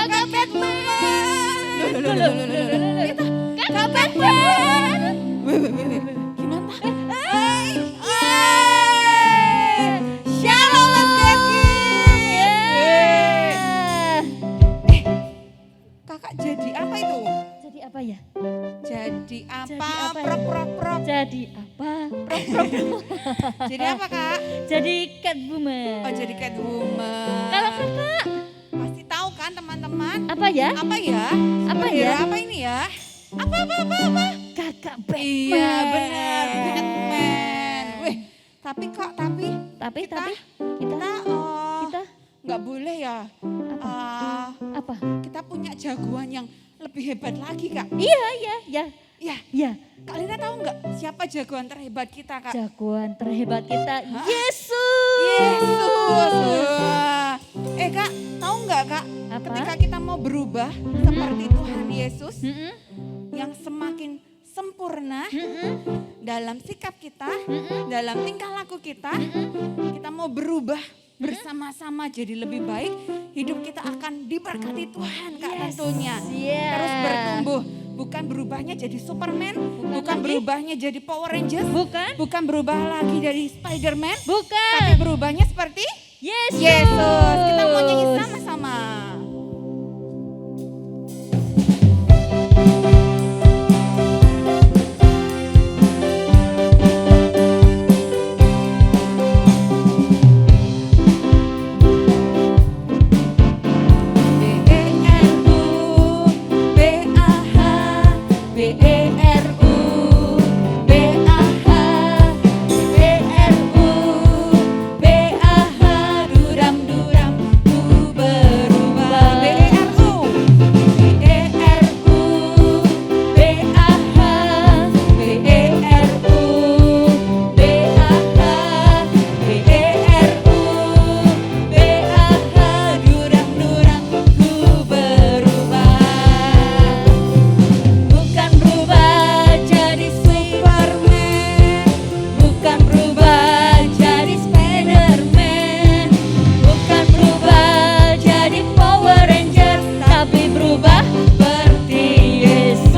Kakak Batman. Kakak Batman. Gimana? Shalom Let's Get Kakak jadi apa itu? Jadi apa ya? Jadi apa? Jadi apa ya? Prok. Jadi apa? Jadi apa Kak? Jadi Catwoman. Oh jadi Catwoman. Kalau kakak Pasti tahu kan teman-teman? apa ya? Apa ya? Apa Superhero ya? Apa ini ya? Apa? Kakak Batman. Iya benar, Batman. Wih, tapi kok Tapi kita kita nggak boleh ya. apa? Kita punya jagoan yang lebih hebat lagi Kak. Iya. Ya, Kak Lina tahu nggak siapa jagoan terhebat kita Kak? Jagoan terhebat kita Hah? Yesus. Yesus. Kak, tahu nggak Kak? Apa? Ketika kita mau berubah seperti Tuhan Yesus Mm-mm, yang semakin sempurna mm-mm, dalam sikap kita, mm-mm, dalam tingkah laku kita, kita mau berubah bersama-sama jadi lebih baik, hidup kita akan diberkati Tuhan Kak tentunya. Yeah. Terus bertumbuh, bukan berubahnya jadi Superman, bukan lagi. berubahnya jadi Power Rangers, Bukan. berubah lagi dari Spider-Man, tapi Bukan. berubahnya seperti Yesus. Yesus. Kita mau nyanyi sama-sama. Bukan berubah jadi Superman, bukan berubah jadi Spiderman, bukan berubah jadi Power Ranger, tapi berubah seperti Yesus.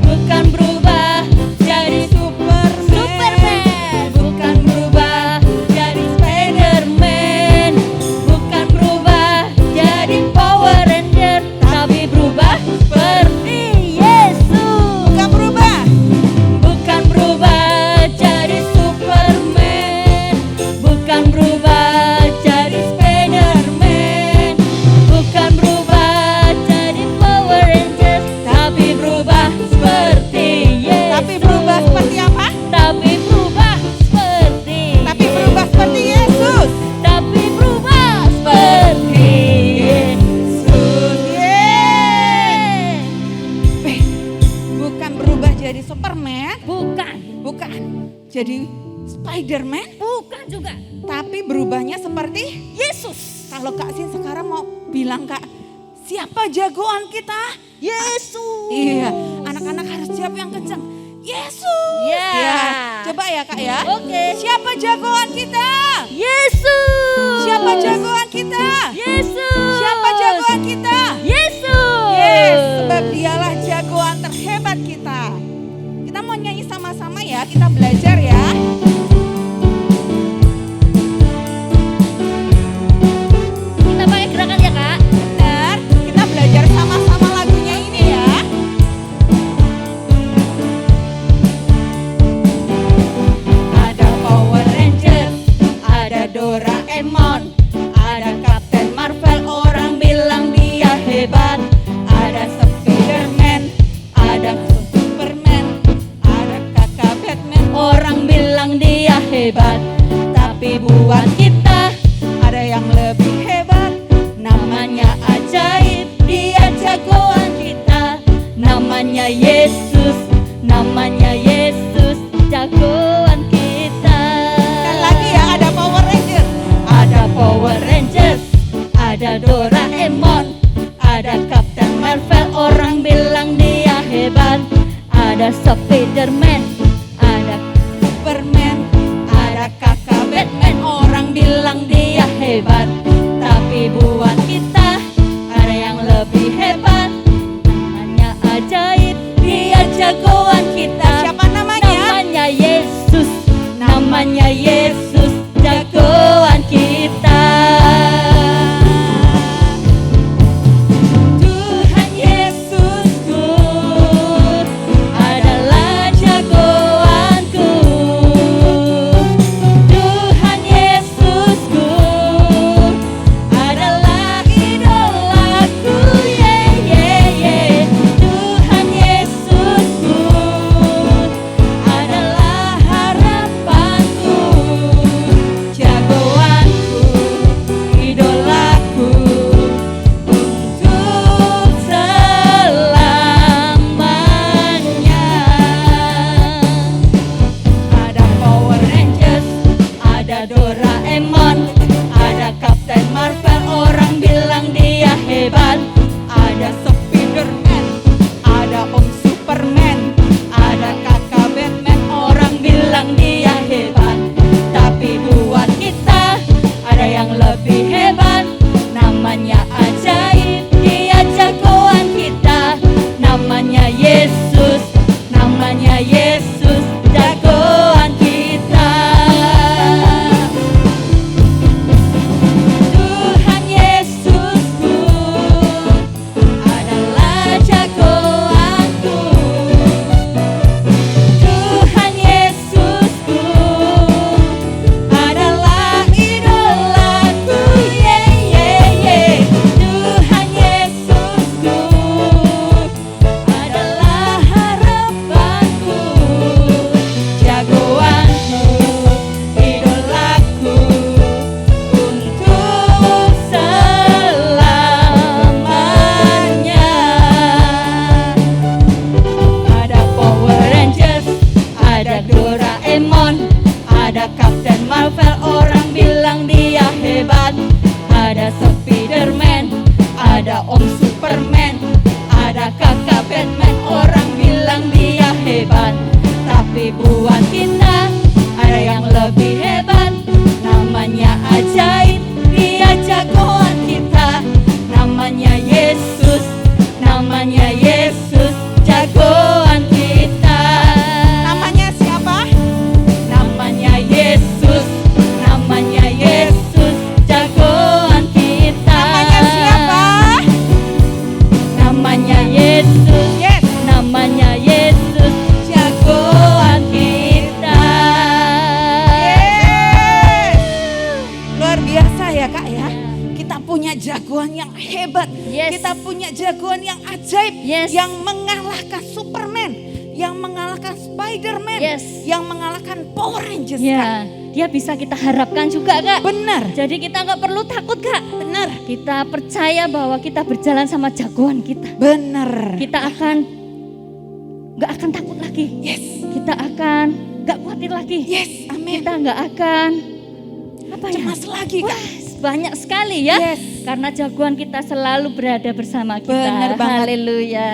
Bukan berubah jadi Superman, bukan berubah jadi Spiderman, bukan berubah jadi Power Ranger, tapi berubah seperti Yesus. Bukan berubah jadi Superman, bukan berubah jadi Spiderman, bukan berubah jadi Power Rangers, tapi berubah seperti Yesus. Tapi berubah seperti apa? Tapi berubah seperti Tapi berubah seperti Yesus. Tapi berubah seperti Yesus. Bukan berubah jadi Superman, Bukan. bukan jadi Spiderman, Bukan juga. tapi berubahnya seperti Yesus. kalau Kak Sin sekarang mau bilang Kak, siapa jagoan kita? Yesus. Iya, anak-anak harus jawab yang kencang. Yesus. Ya. Ya, coba ya Kak ya. Oke. Siapa jagoan kita? Yesus. Siapa jagoan kita? Yesus. Siapa jagoan kita? Yesus. Yes, sebab dialah jagoan terhebat kita. Kita mau nyanyi sama-sama ya, kita belajar ya. Kita pakai gerakan ya Kak. Benar, kita belajar sama-sama lagunya ini ya. Ada Power Rangers, ada Doraemon, ada Captain Marvel, orang bilang dia hebat. Ada Spiderman, ada Superman, ada Kakak Batman, orang bilang dia hebat. Tapi buat kita ada yang lebih hebat, namanya ajaib, dia jagoan kita. Namanya Yesus, namanya Yesus, jagoan kita. Dan lagi ya, ada Power Rangers, ada Power Rangers, ada Doraemon, ada Captain Marvel, orang bilang dia hebat. Ada Spiderman, ada Superman, ada Kakak Batman, orang bilang dia hebat. Tapi buat kita orang bilang dia hebat. Ada Spiderman, ada Om Superman, ada kakak Batman. Orang bilang dia hebat, tapi buat kita ada yang lebih hebat. Namanya ajaib, dia jagoan kita. Namanya Yesus, namanya Yesus, jagoan kita. Tuhan Yesusku adalah jagoanku. Tuhan Yesusku adalah idolaku. Tuhan Yesusku adalah harapanku, jagoanku, idolaku untuk selamanya. Ada Power Rangers, ada Doraemon, ada Captain Marvel, orang bilang dia hebat. Ada Spiderman, ada Om Superman, ada kakak Batman, orang bilang dia hebat. Tapi buat kita ada yang lebih hebat. Namanya ajaib, dia jagoan kita. Namanya Yesus, namanya Yesus, jagoan kita. Namanya siapa? Namanya Yesus, namanya Yesus, jagoan kita. Namanya siapa? Namanya Yesus, Yes. namanya Yesus, jagoan kita. Yes. Luar biasa ya Kak ya. Kita punya jagoan yang hebat. Yes. Kita punya jagoan yang ajaib. Yes. Yang mengalahkan Superman. Yang mengalahkan Spiderman. Yes. Yang mengalahkan Power Rangers Kak. Ya, dia bisa kita harapkan juga Kak. Benar. Jadi kita nggak perlu takut Kak. Benar. Kita percaya bahwa kita berjalan sama jagoan kita. Benar. Kita nggak akan takut lagi. Yes. Kita akan nggak khawatir lagi. Yes. Amin. Kita nggak akan apa ya? Cemas lagi Kak. Wah, banyak sekali ya. Yes. Karena jagoan kita selalu berada bersama kita. Benar banget. Haleluya.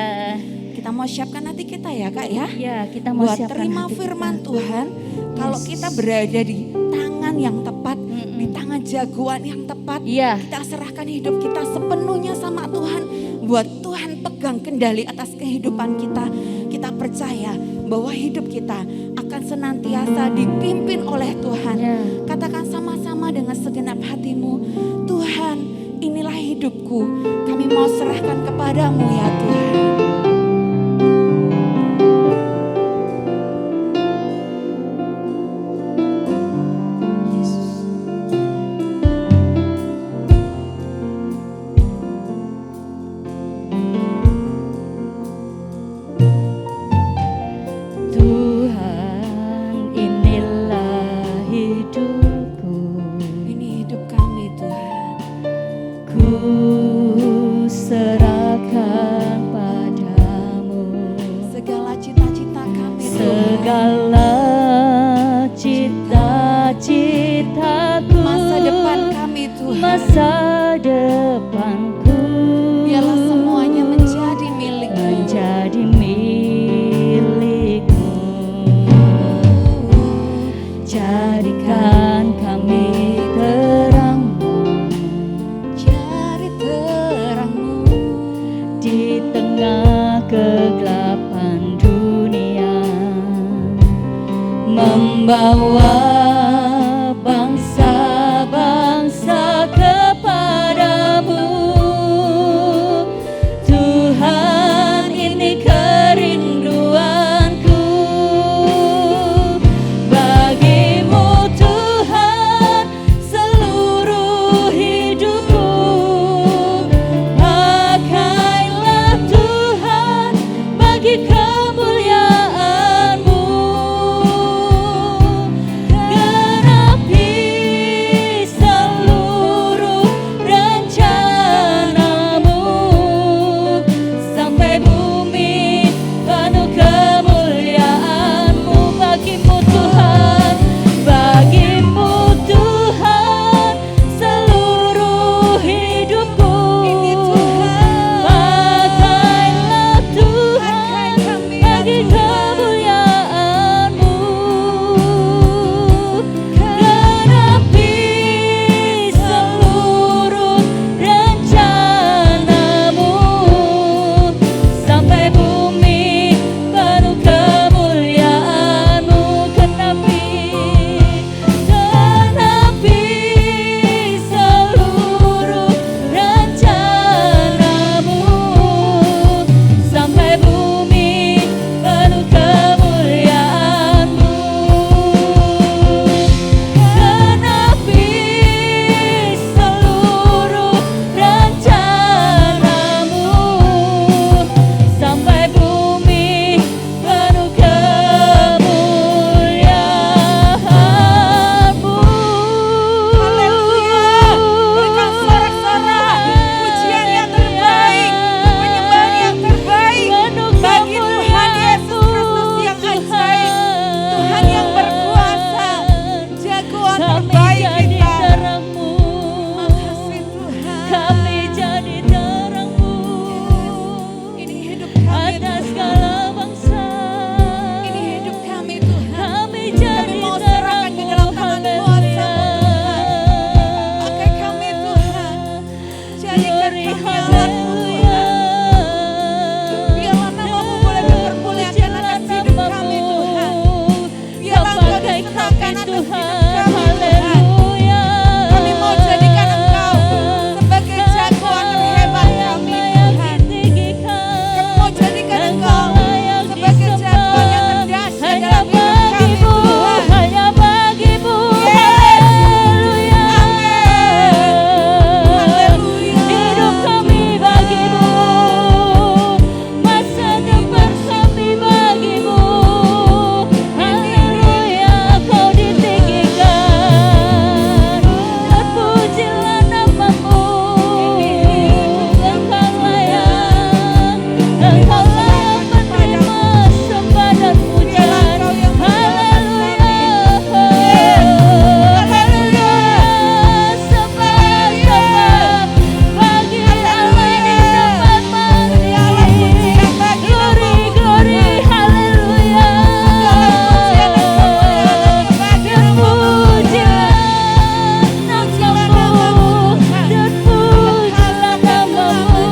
Kita mau siapkan hati kita ya Kak ya. Ya, kita mau Buat siapkan terima hati firman kita. Tuhan. Kalau Yes. kita berada di tangan yang tepat. Di tangan jagoan yang tepat. Iya. Kita serahkan hidup kita sepenuhnya sama Tuhan. Buat Tuhan pegang kendali atas kehidupan kita. Kita percaya bahwa hidup kita akan senantiasa dipimpin oleh Tuhan. Ya. Katakan sama-sama dengan segenap hatimu. Tuhan, inilah hidupku. Kami mau serahkan kepadamu ya Tuhan. Tuhan, inilah hidupku. Ini hidup kami Tuhan. Ku serahkan padamu Segala cita-cita kami Tuhan. segala cita-citaku, Masa depan kami Tuhan. masa depanku, Biarlah semuanya menjadi milik-Mu. menjadi milikmu. Jadikan kami terang-Mu Cari terang-Mu. di tengah kegelapan dunia, membawa bangsa-bangsa kepadamu. Tuhan, ini kerinduanku bagimu Tuhan, seluruh hidupku. Pakailah Tuhan bagi kemuliaan-Mu. haleluya. Biarlah nama-Mu boleh dipermuliakan atas hidup kami Tuhan. Biarlah Engkau disenangkan atas hidup kami Tuhan. Kami mau jadikan Engkau sebagai jagoan terhebat kami Tuhan. Kami mau jadikan Engkau sebagai jagoan yang terdahsyat dalam hidup kami Tuhan. Hanya bagimu, Haleluya. hidup kami bagimu, masa depan kami bagimu. Haleluya, kau ditinggikan, terpujilah namamu. Engkau layak menerima sembah dan pujian. Haleluya, sembah bagi Allah di tempat mati. Glory, haleluya. Terpujilah namamu, terpujilah namamu.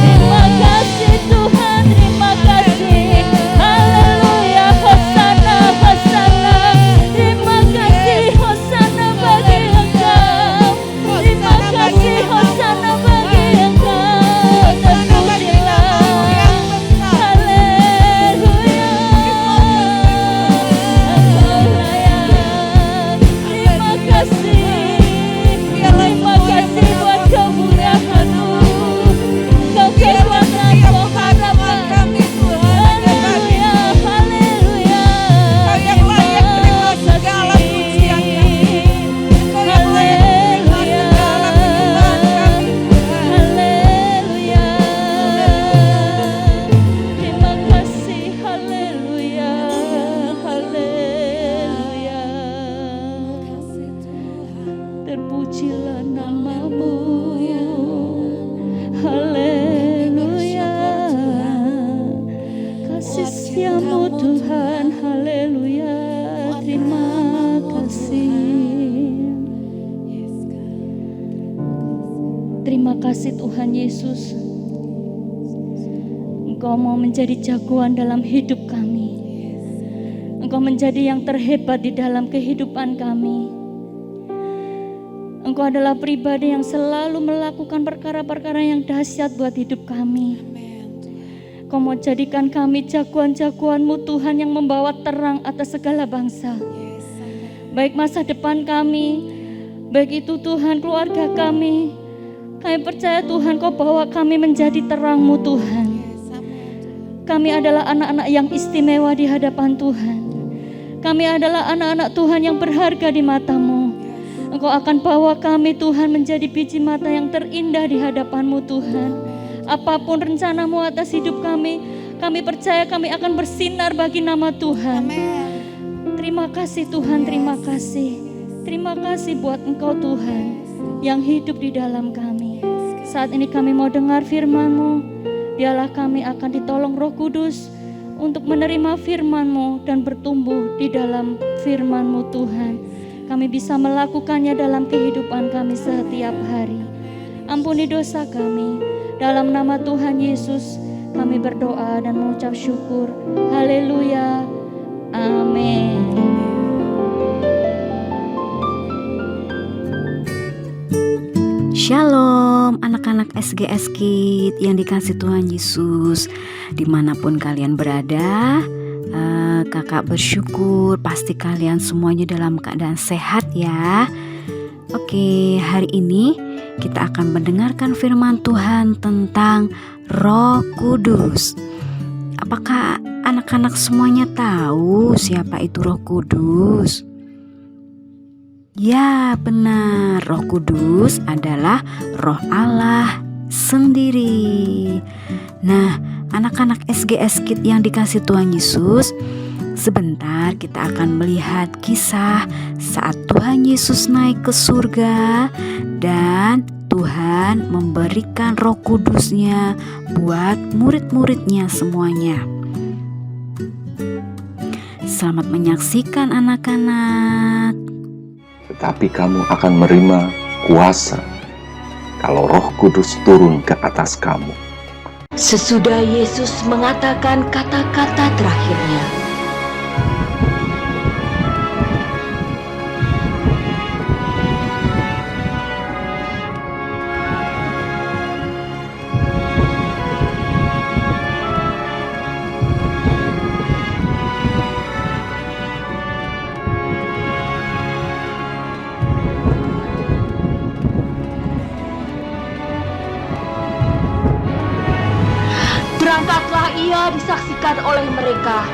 Terima kasih Tuhan, terima kasih. Haleluya, hosana, hosana. Terima kasih, hosana bagi Engkau. Terima kasih, hosana bagi Engkau. Terpujilah, haleluya. Engkau layak. Terima kasih buat kemurahan-Mu. Kau kekuatan, kau harapan kami Tuhan. Haleluya, haleluya. Kau yang layak terima segala pujian kami. Kau yang layak terima segala penyembahan kami Tuhan. Haleluya. Terima kasih, haleluya, haleluya. Terpujilah namamu, haleluya. Kasih setiamu Tuhan, haleluya. Terima kasih. Terima kasih Tuhan Yesus. Engkau mau menjadi jagoan dalam hidup kami. Engkau menjadi yang terhebat di dalam kehidupan kami. Engkau adalah pribadi yang selalu melakukan perkara-perkara yang dahsyat buat hidup kami. Engkau mau jadikan kami jagoan-jagoan-Mu Tuhan yang membawa terang atas segala bangsa. Baik masa depan kami, baik itu Tuhan keluarga kami. Kami percaya Tuhan Kau bawa kami menjadi terang-Mu Tuhan. Kami adalah anak-anak yang istimewa di hadapan Tuhan. Kami adalah anak-anak Tuhan yang berharga di mata-Mu. Engkau akan bawa kami Tuhan menjadi biji mata yang terindah di hadapan-Mu Tuhan. Apapun rencana-Mu atas hidup kami percaya kami akan bersinar bagi nama Tuhan. Terima kasih Tuhan, terima kasih. Terima kasih buat Engkau Tuhan yang hidup di dalam kami. Saat ini kami mau dengar firman-Mu. Biarlah kami akan ditolong Roh Kudus untuk menerima firman-Mu dan bertumbuh di dalam firman-Mu Tuhan. Kami bisa melakukannya dalam kehidupan kami setiap hari. Ampuni dosa kami. Dalam nama Tuhan Yesus kami berdoa dan mengucap syukur. Haleluya. Amin. Shalom anak-anak SGS Kids yang dikasih Tuhan Yesus. Dimanapun kalian berada, kakak bersyukur pasti kalian semuanya dalam keadaan sehat ya. Oke, hari ini kita akan mendengarkan firman Tuhan tentang Roh Kudus. Apakah anak-anak semuanya tahu siapa itu Roh Kudus? Ya benar, Roh Kudus adalah Roh Allah sendiri. Nah, anak-anak SGS Kids yang dikasih Tuhan Yesus, sebentar kita akan melihat kisah saat Tuhan Yesus naik ke surga dan Tuhan memberikan Roh Kudus-Nya buat murid-muridnya semuanya. Selamat menyaksikan anak-anak. Tetapi kamu akan menerima kuasa kalau Roh Kudus turun ke atas kamu. Sesudah Yesus mengatakan kata-kata terakhirnya, berangkatlah ia disaksikan oleh mereka,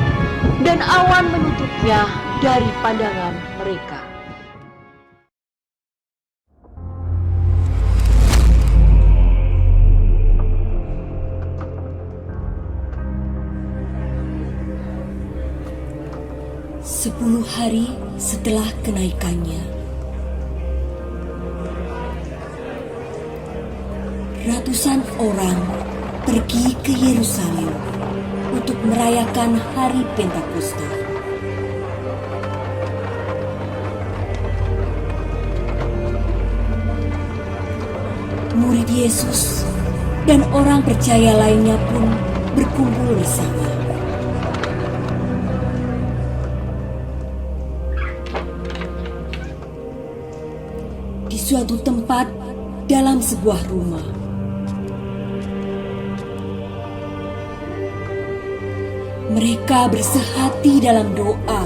dan awan menutupnya dari pandangan mereka. Sepuluh hari setelah kenaikannya, ratusan orang pergi ke Yerusalem untuk merayakan hari Pentakosta. Murid Yesus dan orang percaya lainnya pun berkumpul bersama. Di suatu tempat dalam sebuah rumah, mereka bersehati dalam doa.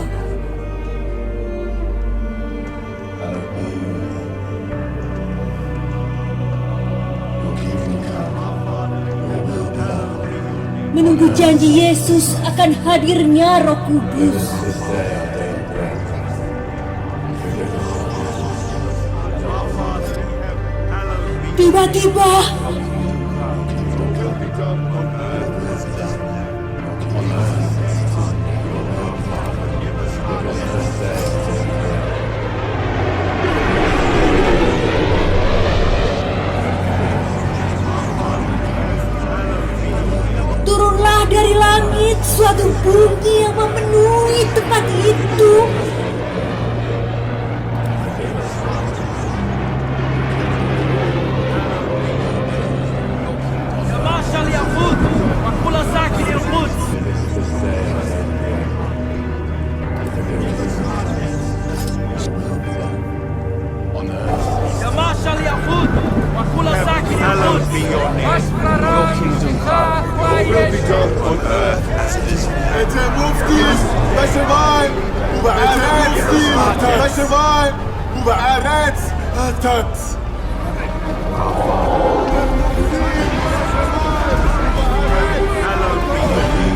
Menunggu janji Yesus akan hadirnya Roh Kudus. Tiba-tiba turunlah dari langit suatu bunyi yang memenuhi tempat itu. Hallowed be your name. Your kingdom come. Your will be done on earth as it is in heaven. Hallowed be your name.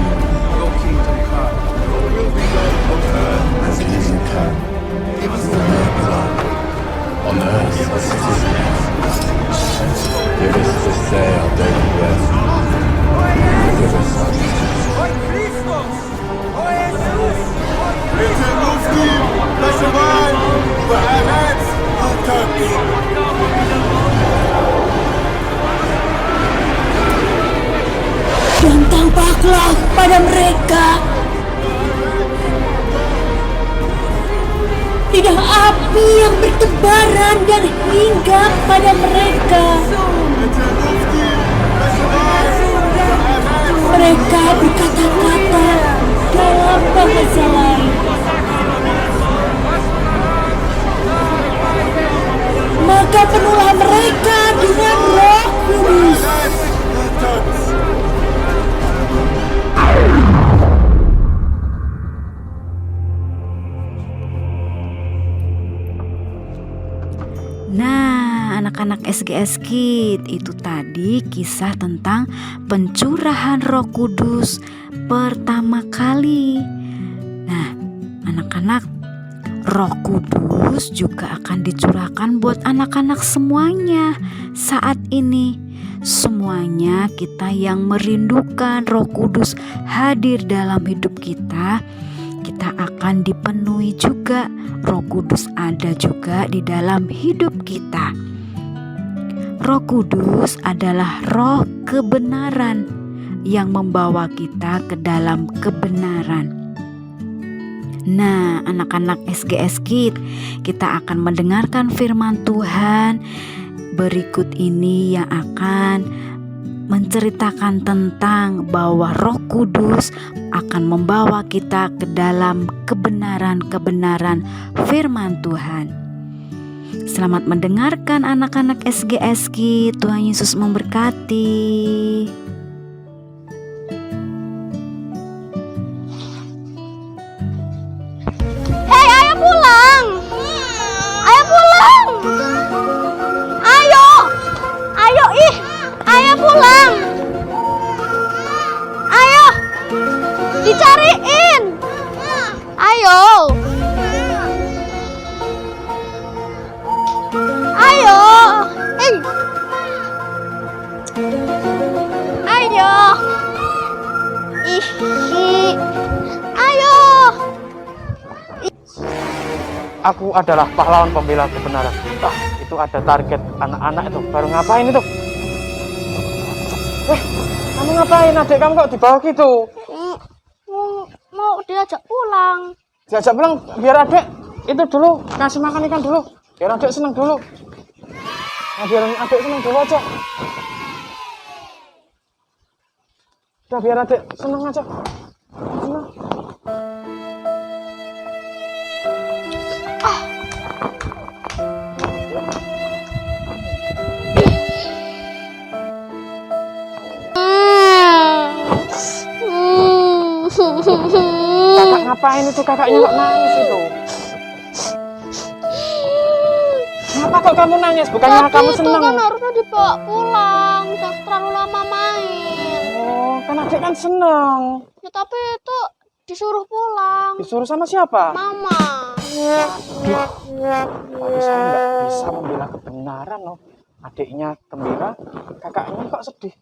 Your kingdom come. Your will be done on earth as it is in heaven. Give us the bread on earth as it is in heaven. Give us this day our daily bread. Forgive us our debts. Dan tampaklah pada mereka lidah api yang bertebaran dan hinggap pada mereka. Mereka berkata-kata dalam bahasa lain. Maka penuhlah mereka dengan Roh Kudus. Nah, anak-anak SGS Kids, itu tadi kisah tentang pencurahan Roh Kudus pertama kali. Nah, anak-anak, Roh Kudus juga akan dicurahkan buat anak-anak semuanya saat ini. Semuanya kita yang merindukan Roh Kudus hadir dalam hidup kita akan dipenuhi juga. Roh Kudus ada juga di dalam hidup kita. Roh Kudus adalah roh kebenaran yang membawa kita ke dalam kebenaran. Nah, anak-anak SGS Kids, kita akan mendengarkan firman Tuhan berikut ini yang akan menceritakan tentang bahwa Roh Kudus akan membawa kita ke dalam kebenaran-kebenaran firman Tuhan. Selamat mendengarkan anak-anak SGSK. Tuhan Yesus memberkati. Pulang. Ayo. Dicariin. Ayo. Ayo. Ayo. Ayo. Aku adalah pahlawan pembela kebenaran. Itu ada target anak-anak itu. Baru ngapain itu? Kamu ngapain? Adik kamu kok dibawa gitu? Mau diajak pulang. Diajak pulang biar adik itu dulu kasih makan ikan dulu. Biar adik seneng dulu. Biar adik seneng dulu aja. Udah biar adik seneng aja. Seneng. Kakak ngapain itu? Kakaknya kok nangis itu? Kenapa kok kamu nangis? Bukannya kamu senang? Kan harusnya dibawa pulang, udah terlalu lama main. Oh, kan adik kan senang. Ya tapi itu disuruh pulang. Disuruh sama siapa? Mama. Tapi saya nggak bisa membela kebenaran loh. Adiknya gembira, kakaknya kok sedih.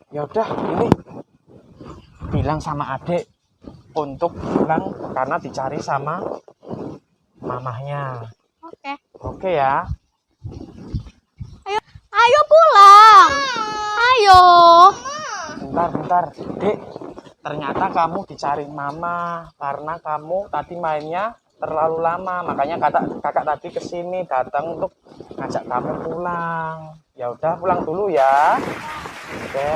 Ya udah, ini bilang sama adik untuk pulang karena dicari sama mamahnya. Oke. Oke ya. Ayo pulang. Ayo. Bentar, Dek. Ternyata kamu dicari mama karena kamu tadi mainnya terlalu lama. Makanya kakak tadi kesini datang untuk ngajak kamu pulang. Ya udah pulang dulu ya. Oke.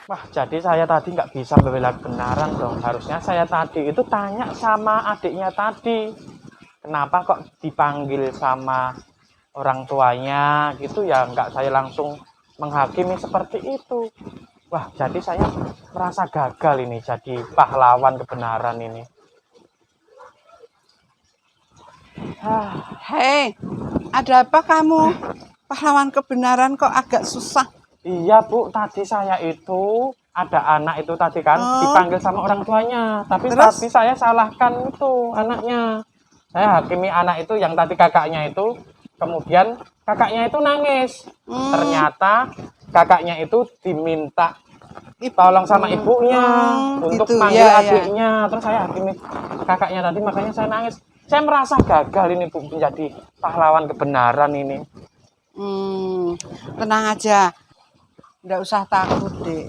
Wah, jadi saya tadi nggak bisa membela kebenaran dong. Harusnya saya tadi itu tanya sama adiknya tadi. Kenapa kok dipanggil sama orang tuanya gitu ya, nggak saya langsung menghakimi seperti itu. Wah, jadi saya merasa gagal ini jadi pahlawan kebenaran ini. Hei, ada apa kamu? Pahlawan kebenaran kok agak susah. Iya Bu, tadi saya itu ada anak itu tadi kan dipanggil sama orang tuanya. Tapi saya salahkan itu anaknya. Saya hakimi anak itu yang tadi kakaknya itu. Kemudian kakaknya itu nangis. Ternyata kakaknya itu diminta tolong sama ibunya untuk manggil adiknya. Terus saya hakimi kakaknya tadi, makanya saya nangis. Saya merasa gagal ini Bu, menjadi pahlawan kebenaran ini. Tenang aja. Nggak usah takut, Dek.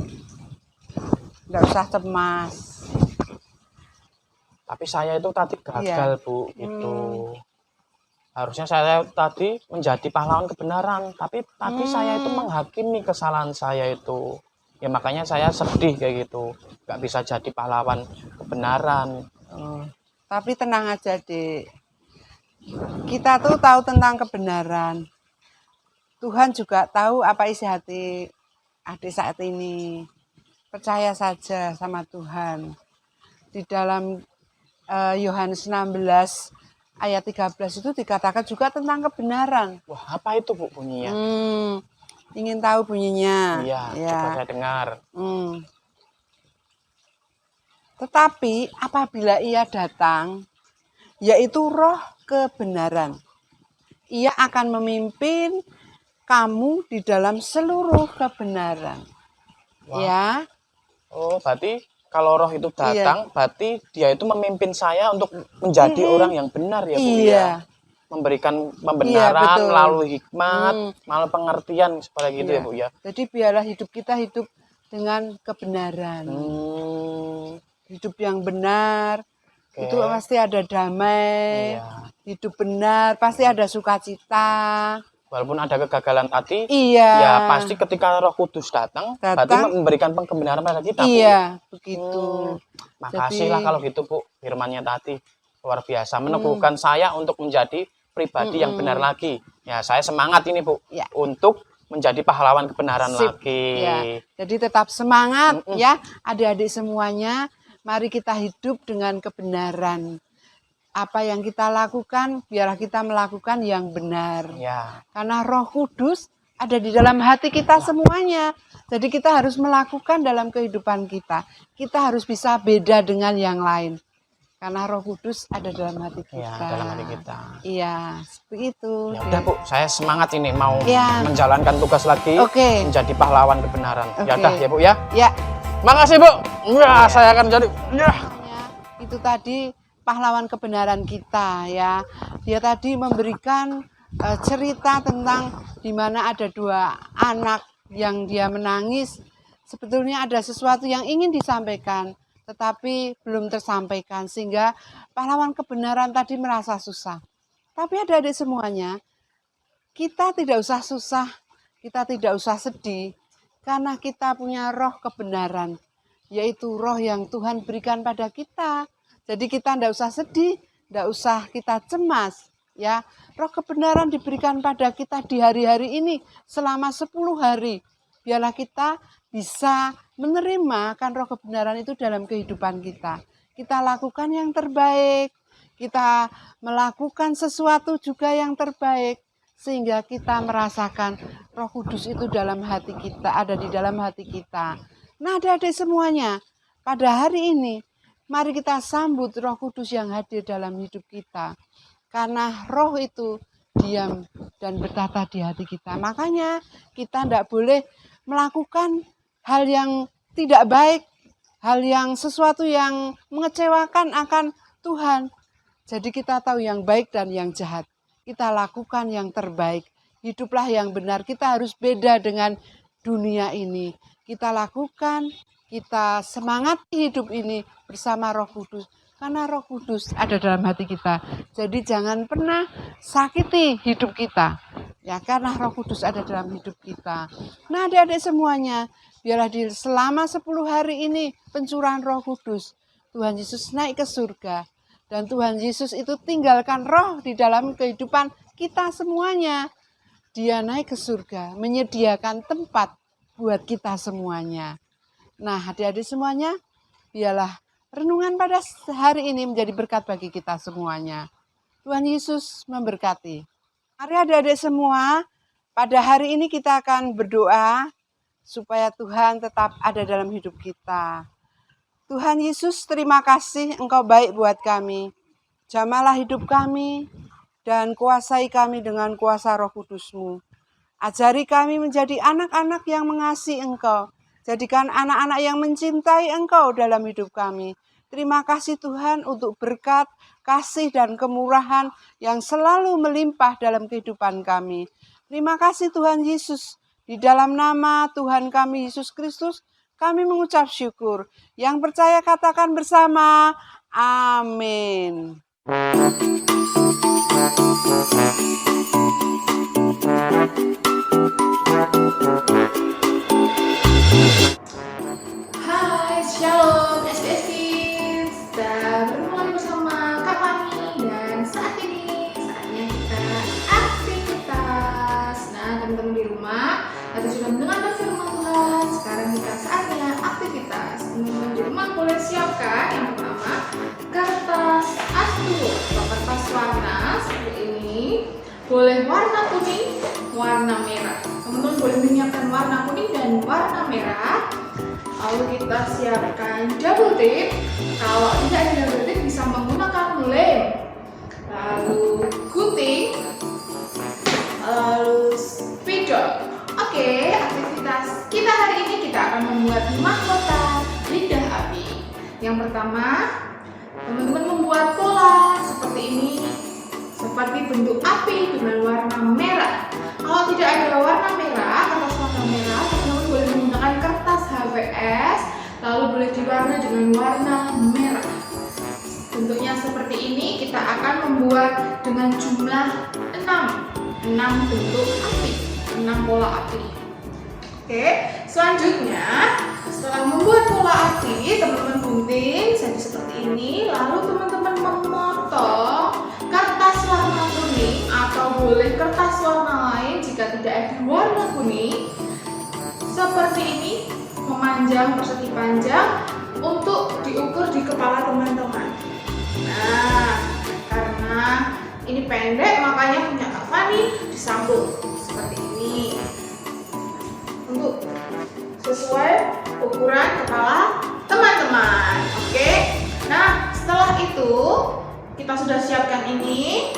Nggak usah cemas. Tapi saya itu tadi gagal, Bu. Itu harusnya saya tadi menjadi pahlawan kebenaran. Tapi tadi saya itu menghakimi kesalahan saya itu. Ya makanya saya sedih kayak gitu. Nggak bisa jadi pahlawan kebenaran. Tapi tenang aja, Dek. Kita tuh tahu tentang kebenaran. Tuhan juga tahu apa isi hati adik saat ini. Percaya saja sama Tuhan. Di dalam Yohanes 16 ayat 13 itu dikatakan juga tentang kebenaran. Wah, apa itu Bu bunyinya? Ingin tahu bunyinya? Iya, coba saya dengar. Tetapi apabila ia datang, yaitu roh kebenaran, ia akan memimpin kamu di dalam seluruh kebenaran. Wow. Ya. Oh, berarti kalau roh itu datang, berarti dia itu memimpin saya untuk menjadi orang yang benar ya Bu ya. Memberikan pembenaran melalui hikmat, melalui pengertian seperti gitu ya Bu ya. Jadi biarlah hidup kita hidup dengan kebenaran. Hidup yang benar, itu pasti ada damai, hidup benar, pasti ada sukacita. Walaupun ada kegagalan tadi, Iya. ya pasti ketika Roh Kudus datang, berarti memberikan pembenaran pada kita. Iya, Bu. Begitu. Makasih lah kalau gitu, Bu. Firman-Nya tadi luar biasa, meneguhkan saya untuk menjadi pribadi yang benar lagi. Ya, saya semangat ini, Bu, untuk menjadi pahlawan kebenaran lagi. Ya. Jadi tetap semangat ya, adik-adik semuanya. Mari kita hidup dengan kebenaran. Apa yang kita lakukan, biarlah kita melakukan yang benar. Ya. Karena Roh Kudus ada di dalam hati kita semuanya. Jadi kita harus melakukan dalam kehidupan kita. Kita harus bisa beda dengan yang lain. Karena Roh Kudus ada dalam hati kita. Ya, dalam hati kita. Iya, seperti itu. Ya udah, Bu, saya semangat ini mau menjalankan tugas lagi, menjadi pahlawan kebenaran. Ya udah ya, Bu ya. Ya. Makasih, Bu. Ya, saya akan jadi Itu tadi pahlawan kebenaran kita ya. Dia tadi memberikan cerita tentang di mana ada 2 anak yang dia menangis. Sebetulnya ada sesuatu yang ingin disampaikan, tetapi belum tersampaikan sehingga pahlawan kebenaran tadi merasa susah. Tapi adik-adik semuanya, kita tidak usah susah, kita tidak usah sedih, karena kita punya roh kebenaran, yaitu roh yang Tuhan berikan pada kita. Jadi kita tidak usah sedih, tidak usah kita cemas. Ya, roh kebenaran diberikan pada kita di hari-hari ini selama 10 hari. Biarlah kita bisa menerima kan roh kebenaran itu dalam kehidupan kita. Kita lakukan yang terbaik, kita melakukan sesuatu juga yang terbaik, sehingga kita merasakan Roh Kudus itu dalam hati kita, ada di dalam hati kita. Nah, adik-adik semuanya, pada hari ini, mari kita sambut Roh Kudus yang hadir dalam hidup kita. Karena roh itu diam dan bertata di hati kita. Makanya kita tidak boleh melakukan hal yang tidak baik, hal yang sesuatu yang mengecewakan akan Tuhan. Jadi kita tahu yang baik dan yang jahat. Kita lakukan yang terbaik. Hiduplah yang benar. Kita harus beda dengan dunia ini. Kita lakukan, kita semangati hidup ini bersama Roh Kudus. Karena Roh Kudus ada dalam hati kita. Jadi jangan pernah sakiti hidup kita. Ya, karena Roh Kudus ada dalam hidup kita. Nah, adik-adik semuanya, biarlah selama 10 hari ini pencurahan Roh Kudus. Tuhan Yesus naik ke surga. Dan Tuhan Yesus itu tinggalkan roh di dalam kehidupan kita semuanya. Dia naik ke surga, menyediakan tempat buat kita semuanya. Nah, adik-adik semuanya, biarlah renungan pada hari ini menjadi berkat bagi kita semuanya. Tuhan Yesus memberkati. Mari adik-adik semua, pada hari ini kita akan berdoa supaya Tuhan tetap ada dalam hidup kita. Tuhan Yesus, terima kasih Engkau baik buat kami. Jamalah hidup kami dan kuasai kami dengan kuasa Roh Kudus-Mu. Ajari kami menjadi anak-anak yang mengasihi Engkau. Jadikan anak-anak yang mencintai Engkau dalam hidup kami. Terima kasih Tuhan untuk berkat, kasih dan kemurahan yang selalu melimpah dalam kehidupan kami. Terima kasih Tuhan Yesus. Di dalam nama Tuhan kami Yesus Kristus, kami mengucap syukur. Yang percaya katakan bersama, amin. Hai, shalom SDS Kids. Kita bertemu lagi bersama Kak Fani dan saat ini saatnya kita aktivitas. Nah, teman-teman di rumah tadi sudah mendengarkan firman Tuhan. Sekarang kita saatnya aktivitas. Teman-teman di rumah boleh siapkan yang pertama kertas A2 atau kertas warna seperti ini. Boleh warna kuning, warna merah. Teman-teman boleh menyiapkan warna kuning dan warna merah. Lalu kita siapkan double tape. Kalau tidak ada double tape bisa menggunakan lem. Lalu gunting. Lalu spidol. Oke, aktivitas kita hari ini kita akan membuat mahkota lidah api. Yang pertama, teman-teman membuat pola seperti ini. Seperti bentuk api dengan warna merah. Kalau tidak ada warna merah, kertas warna merah, teman-teman boleh menggunakan kertas HVS, lalu boleh diwarnai dengan warna merah. bentuknya seperti ini, kita akan membuat dengan jumlah 6 bentuk api, 6 pola api. Oke, selanjutnya setelah membuat pola api, teman-teman gunting jadi seperti ini. Lalu teman-teman memotong kertas warna kuning atau boleh kertas warna lain jika tidak ada warna kuning seperti ini, memanjang persegi panjang untuk diukur di kepala teman-teman. Nah, karena ini pendek makanya punya Kak Fani disambung seperti ini untuk sesuai ukuran kepala teman-teman. Oke, nah setelah itu kita sudah siapkan ini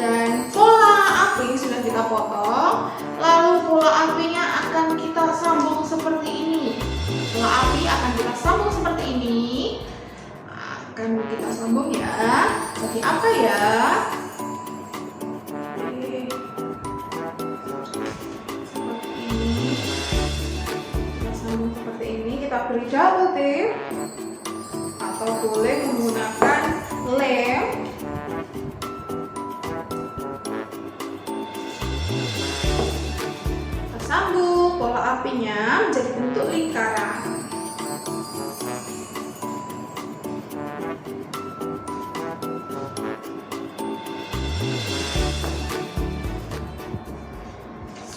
dan pola api sudah kita potong. Lalu pola apinya akan kita sambung seperti ini. Pola api akan kita sambung seperti ini. Akan kita sambung ya. Jadi apa ya? Seperti ini. Kita sambung seperti ini. Kita beri double tip atau boleh menggunakan lem. Kita sambung pola apinya menjadi bentuk lingkaran.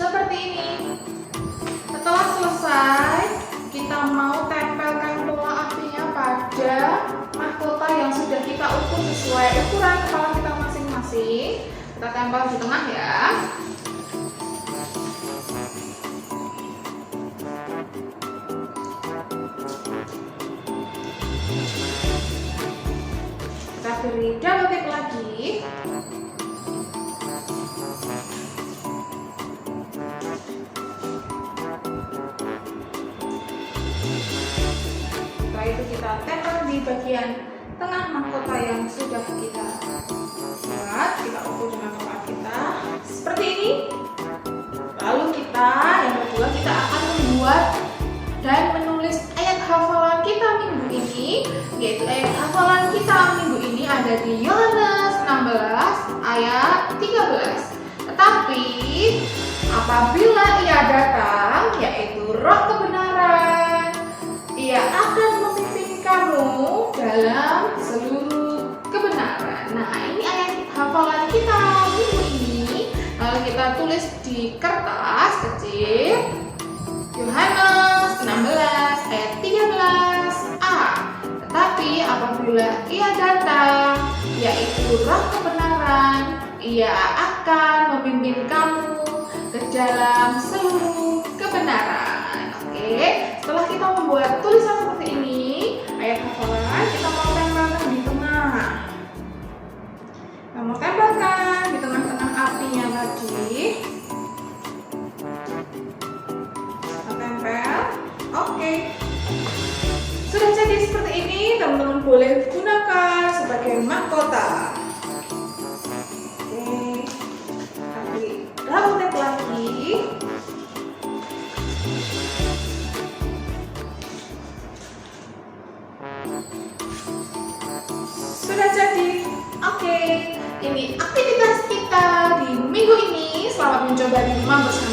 Seperti ini. Setelah selesai, kita mau tempelkan pola apinya pada mahkota yang sudah kita ukur sesuai ukuran kepala kita masing-masing. Kita tempel di tengah ya. Kita beri double tip lagi. Setelah itu kita tempel di bagian tengah mahkota yang sudah kita buat. Kita ukur dengan kepala kita seperti ini. Lalu kita yang kedua kita akan membuat dan menulis ayat hafalan kita minggu ini, yaitu ayat hafalan kita minggu ini ada di Yohanes 16 ayat 13. Tetapi apabila Ia datang, yaitu Roh kebenaran, Ia akan memimpin kamu dalam seluruh kebenaran. Nah, ini ayat hafalan kita minggu ini. Lalu kita tulis di kertas kecil Yohanes 16 ayat 13a. Tetapi apabila Ia datang, yaitu Roh kebenaran, Ia akan memimpin kamu ke dalam seluruh kebenaran. Oke, setelah kita membuat tulisan seperti ini, ayat hafalan kita mau tempelkan di tengah. Kita mau tempelkan di tengah-tengah apinya tadi. Kita tempel. Oke. Sudah jadi seperti ini, teman-teman boleh gunakan sebagai mahkota. Oke. Tapi double tap lagi. Sudah jadi. Oke. Ini aktivitas kita di minggu ini. Selamat mencoba di rumah bersama